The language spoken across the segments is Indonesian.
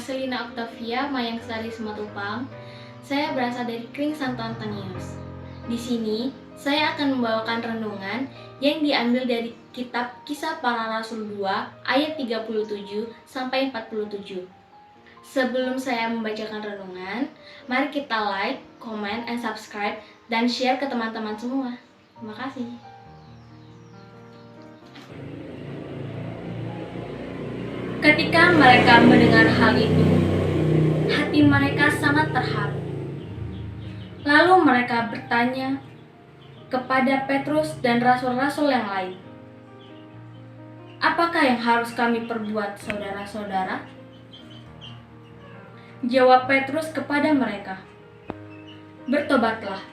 Marcelina Octavia Mayangsari Simatupang. Saya berasal dari Kring Santo Antonius. Di sini, saya akan membawakan renungan yang diambil dari kitab Kisah Para Rasul 2 ayat 37 sampai 47. Sebelum saya membacakan renungan, mari kita like, comment, and subscribe, dan share ke teman-teman semua. Terima kasih. Ketika mereka mendengar hal itu, hati mereka sangat terharu. Lalu mereka bertanya kepada Petrus dan rasul-rasul yang lain, "Apakah yang harus kami perbuat, saudara-saudara?" Jawab Petrus kepada mereka, "Bertobatlah,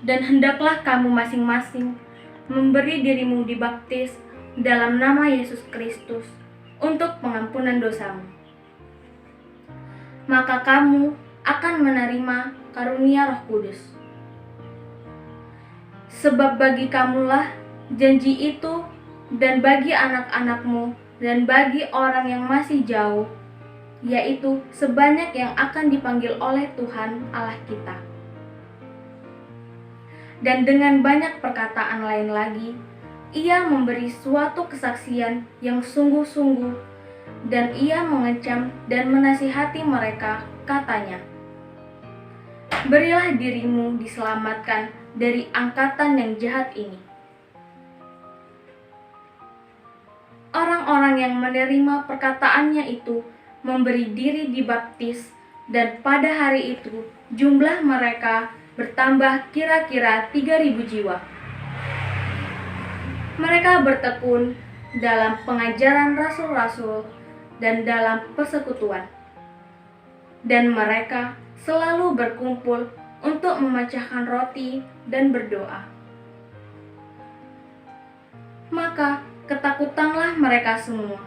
dan hendaklah kamu masing-masing memberi dirimu dibaptis dalam nama Yesus Kristus untuk pengampunan dosamu. Maka kamu akan menerima karunia Roh Kudus. Sebab bagi kamulah janji itu, dan bagi anak-anakmu, dan bagi orang yang masih jauh, yaitu sebanyak yang akan dipanggil oleh Tuhan Allah kita." Dan dengan banyak perkataan lain lagi, ia memberi suatu kesaksian yang sungguh-sungguh, dan ia mengecam dan menasihati mereka, katanya, "Berilah dirimu diselamatkan dari angkatan yang jahat ini." Orang-orang yang menerima perkataannya itu memberi diri dibaptis, dan pada hari itu jumlah mereka bertambah kira-kira 3.000 jiwa. Mereka bertekun dalam pengajaran rasul-rasul dan dalam persekutuan, dan mereka selalu berkumpul untuk memecahkan roti dan berdoa. Maka ketakutanlah mereka semua.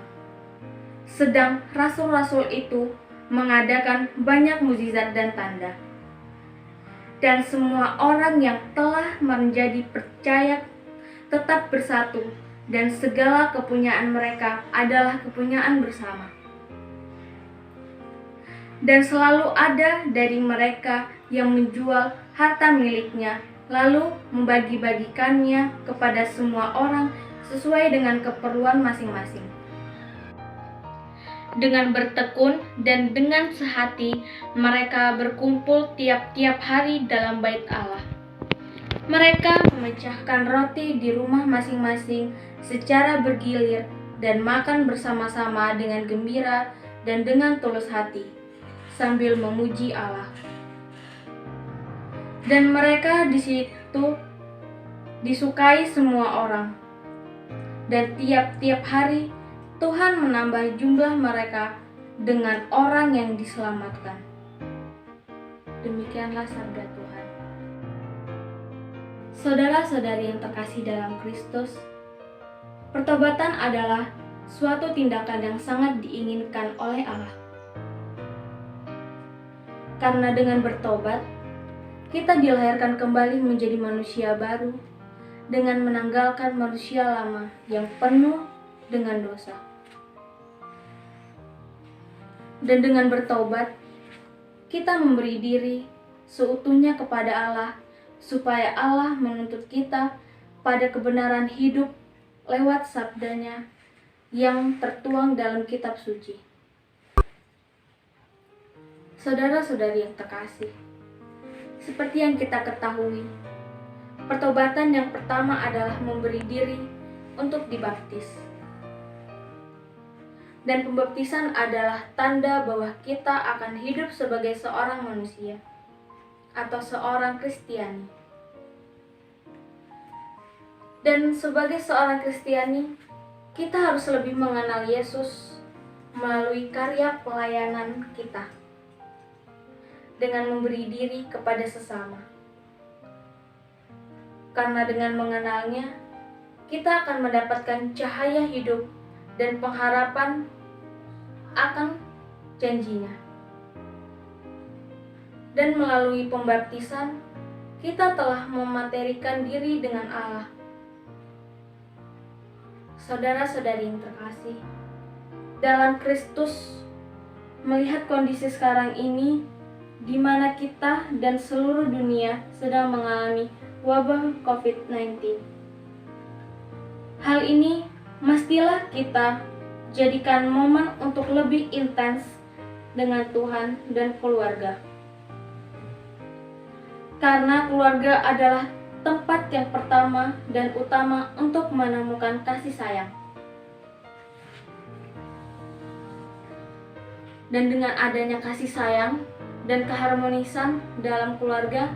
Sedang rasul-rasul itu mengadakan banyak mukjizat dan tanda. Dan semua orang yang telah menjadi percaya tetap bersatu, dan segala kepunyaan mereka adalah kepunyaan bersama. Dan selalu ada dari mereka yang menjual harta miliknya, lalu membagi-bagikannya kepada semua orang sesuai dengan keperluan masing-masing. Dengan bertekun dan dengan sehati, mereka berkumpul tiap-tiap hari dalam bait Allah. Mereka memecahkan roti di rumah masing-masing secara bergilir dan makan bersama-sama dengan gembira dan dengan tulus hati, sambil memuji Allah. Dan mereka di situ disukai semua orang. Dan tiap-tiap hari Tuhan menambah jumlah mereka dengan orang yang diselamatkan. Demikianlah sabda Tuhan. Saudara-saudari yang terkasih dalam Kristus, pertobatan adalah suatu tindakan yang sangat diinginkan oleh Allah. Karena dengan bertobat, kita dilahirkan kembali menjadi manusia baru dengan menanggalkan manusia lama yang penuh dengan dosa. Dan dengan bertobat, kita memberi diri seutuhnya kepada Allah, supaya Allah menuntut kita pada kebenaran hidup lewat sabdanya yang tertuang dalam kitab suci. Saudara-saudari yang terkasih, seperti yang kita ketahui, pertobatan yang pertama adalah memberi diri untuk dibaptis. Dan pembaptisan adalah tanda bahwa kita akan hidup sebagai seorang manusia atau seorang Kristiani. Dan sebagai seorang Kristiani, kita harus lebih mengenal Yesus melalui karya pelayanan kita dengan memberi diri kepada sesama. Karena dengan mengenalnya, kita akan mendapatkan cahaya hidup dan pengharapan akan janjinya. Dan melalui pembaptisan, kita telah mematerikan diri dengan Allah. Saudara-saudari yang terkasih, dalam Kristus melihat kondisi sekarang ini di mana kita dan seluruh dunia sedang mengalami wabah COVID-19. Hal ini mestilah kita jadikan momen untuk lebih intens dengan Tuhan dan keluarga. Karena keluarga adalah tempat yang pertama dan utama untuk menemukan kasih sayang. Dan dengan adanya kasih sayang dan keharmonisan dalam keluarga,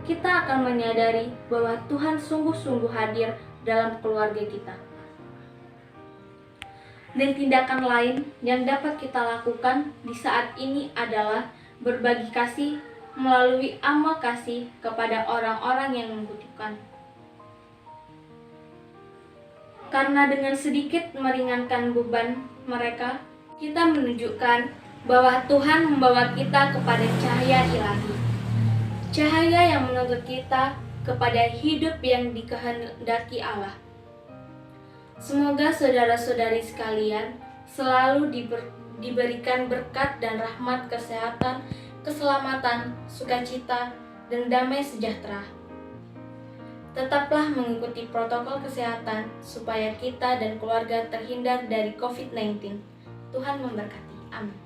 kita akan menyadari bahwa Tuhan sungguh-sungguh hadir dalam keluarga kita. Dan tindakan lain yang dapat kita lakukan di saat ini adalah berbagi kasih melalui amal kasih kepada orang-orang yang membutuhkan. Karena dengan sedikit meringankan beban mereka, kita menunjukkan bahwa Tuhan membawa kita kepada cahaya ilahi. Cahaya yang menuntut kita kepada hidup yang dikehendaki Allah. Semoga saudara-saudari sekalian selalu diberikan berkat dan rahmat kesehatan, keselamatan, sukacita, dan damai sejahtera. Tetaplah mengikuti protokol kesehatan supaya kita dan keluarga terhindar dari COVID-19. Tuhan memberkati. Amin.